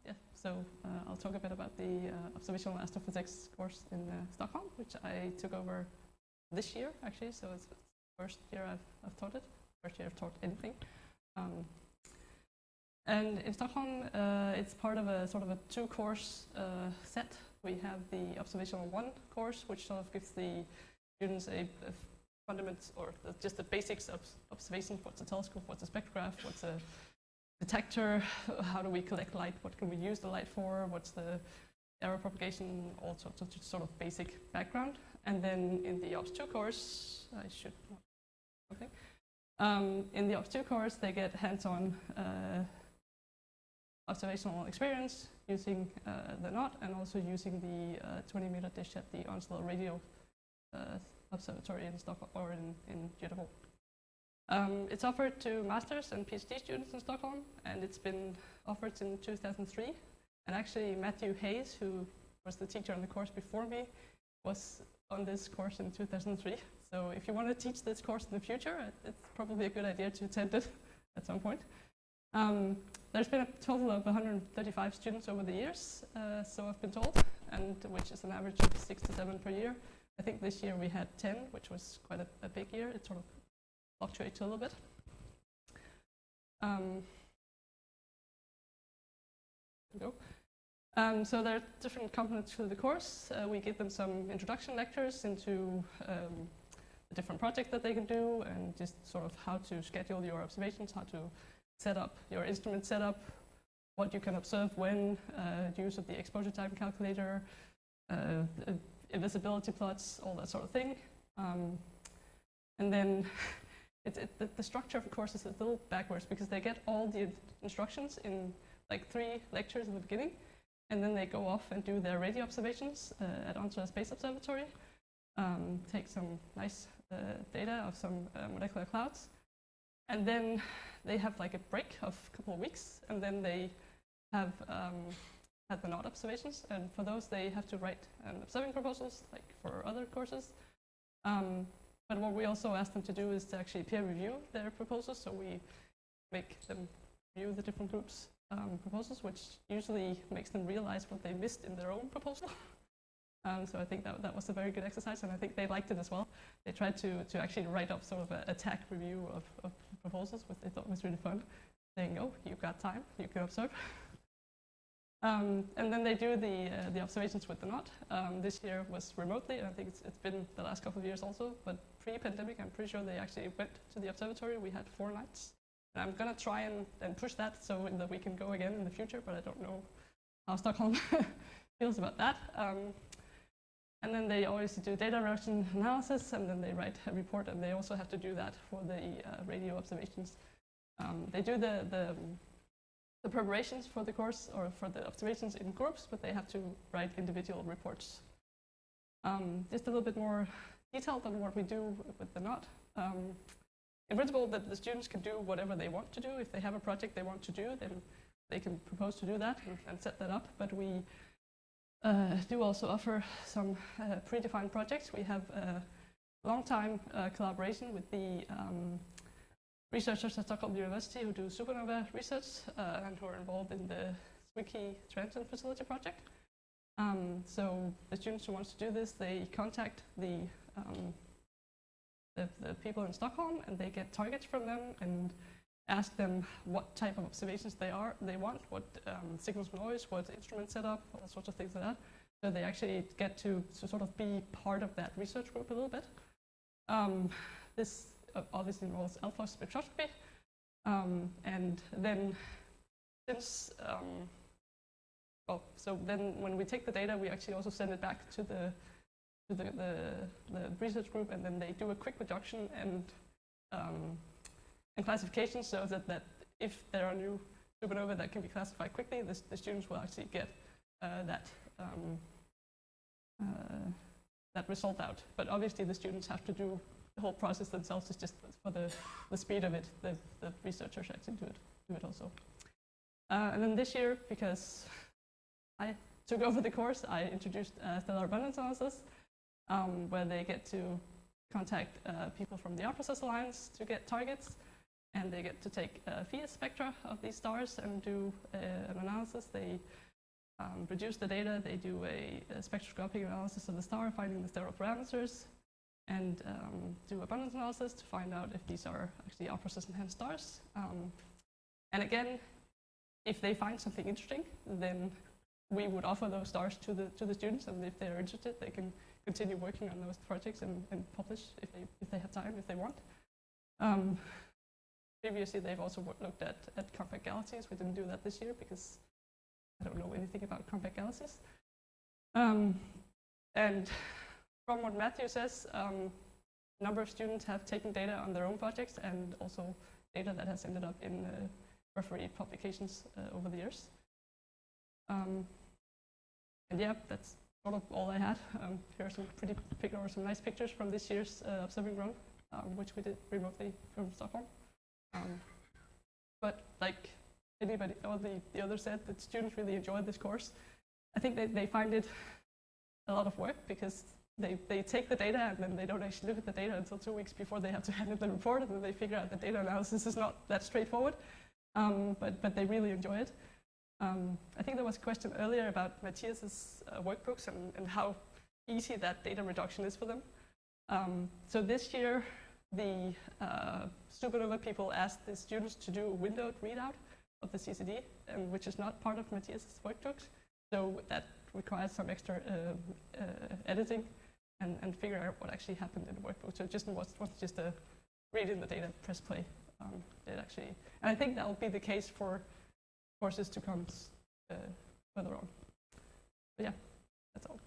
Yeah, so I'll talk a bit about the Observational Astrophysics course in Stockholm, which I took over this year, actually, so it's the first year I've taught it, first year I've taught anything. And in Stockholm, it's part of a sort of a two-course set. We have the Observational 1 course, which sort of gives the students a fundament, or just the basics of observation. What's a telescope, what's a spectrograph, what's a detector, how do we collect light, what can we use the light for, what's the error propagation, all sorts of sort of basic background. And then in the ObsII course, I should not something. In the ObsII course, they get hands-on observational experience using the NOT and also using the 20-meter dish at the Onsala Radio Observatory in Stockholm, or in Göteborg. It's offered to master's and PhD students in Stockholm, and it's been offered in 2003. And actually, Matthew Hayes, who was the teacher on the course before me, was on this course in 2003. So if you want to teach this course in the future, it's probably a good idea to attend it at some point. There's been a total of 135 students over the years, so I've been told, and which is an average of 6 to 7 per year. I think this year we had 10, which was quite a big year. It sort of fluctuates a little bit. So there are different components to the course. We give them some introduction lectures into the different projects that they can do, and just sort of how to schedule your observations, how to set up your instrument setup, what you can observe when, use of the exposure time calculator, invisibility plots, all that sort of thing. And then the structure of the course is a little backwards, because they get all the instructions in like 3 lectures in the beginning, and then they go off and do their radio observations at Onsala Space Observatory, take some nice data of some molecular clouds, and then they have like a break of a couple of weeks, and then they have the NOT observations, and for those they have to write observing proposals, like for other courses. But what we also ask them to do is to actually peer review their proposals, so we make them review the different groups' proposals, which usually makes them realize what they missed in their own proposal. So I think that was a very good exercise, and I think they liked it as well. They tried to actually write up sort of a TAC review of proposals, which they thought was really fun, saying, oh, you've got time, you can observe. And then they do the observations with the NOT. This year was remotely, and I think it's been the last couple of years also, but pre-pandemic, I'm pretty sure they actually went to the observatory. We had 4 nights. And I'm going to try and push that so that we can go again in the future, but I don't know how Stockholm feels about that. And then they always do data erosion analysis, and then they write a report, and they also have to do that for the radio observations. They do the preparations for the course, or for the observations, in groups, but they have to write individual reports. Just a little bit more detailed on what we do with the NOT. In principle, the students can do whatever they want to do. If they have a project they want to do, then they can propose to do that and set that up. But we do also offer some predefined projects. We have a long-time collaboration with the researchers at Stockholm University who do supernova research and who are involved in the Swiki Transient Facility project. So the students who want to do this, they contact the people in Stockholm, and they get targets from them and ask them what type of observations they want, what signals from noise, what instrument setup, all sorts of things like that. So they actually get to sort of be part of that research group a little bit. This obviously involves alpha spectroscopy, and then since so then when we take the data, we actually also send it back to the research group, and then they do a quick reduction and classification, so that if there are new supernova that can be classified quickly, the students will actually get that result out. But obviously the students have to do the whole process themselves. It's just for the speed of it, the researchers actually do it also. And then this year, because I took over the course, I introduced stellar abundance analysis, where they get to contact people from the Art Process Alliance to get targets, and they get to take Phi spectra of these stars and do an analysis. They produce the data, they do a spectroscopic analysis of the star, finding the stellar parameters, and do abundance analysis to find out if these are actually R-process-enhanced stars. And again, if they find something interesting, then we would offer those stars to the students, and if they're interested, they can continue working on those projects and publish if they have time, if they want. Previously, they've also looked at compact galaxies. We didn't do that this year because I don't know anything about compact galaxies. And from what Matthew says, a number of students have taken data on their own projects and also data that has ended up in referee publications over the years. And yeah, that's sort of all I had. Here are some nice pictures from this year's observing run, which we did remotely from Stockholm. But like anybody or the others said, that students really enjoyed this course. I think they find it a lot of work because they take the data and then they don't actually look at the data until 2 weeks before they have to hand in the report, and then they figure out the data analysis is not that straightforward. But they really enjoy it. I think there was a question earlier about Matthias's workbooks and how easy that data reduction is for them. So this year, the supernova people asked the students to do a windowed readout of the CCD, which is not part of Matthias's workbooks. So that requires some extra editing and figure out what actually happened in the workbook. So it just wasn't just a read in the data, press play. And I think that will be the case for courses to come further on. But yeah, that's all.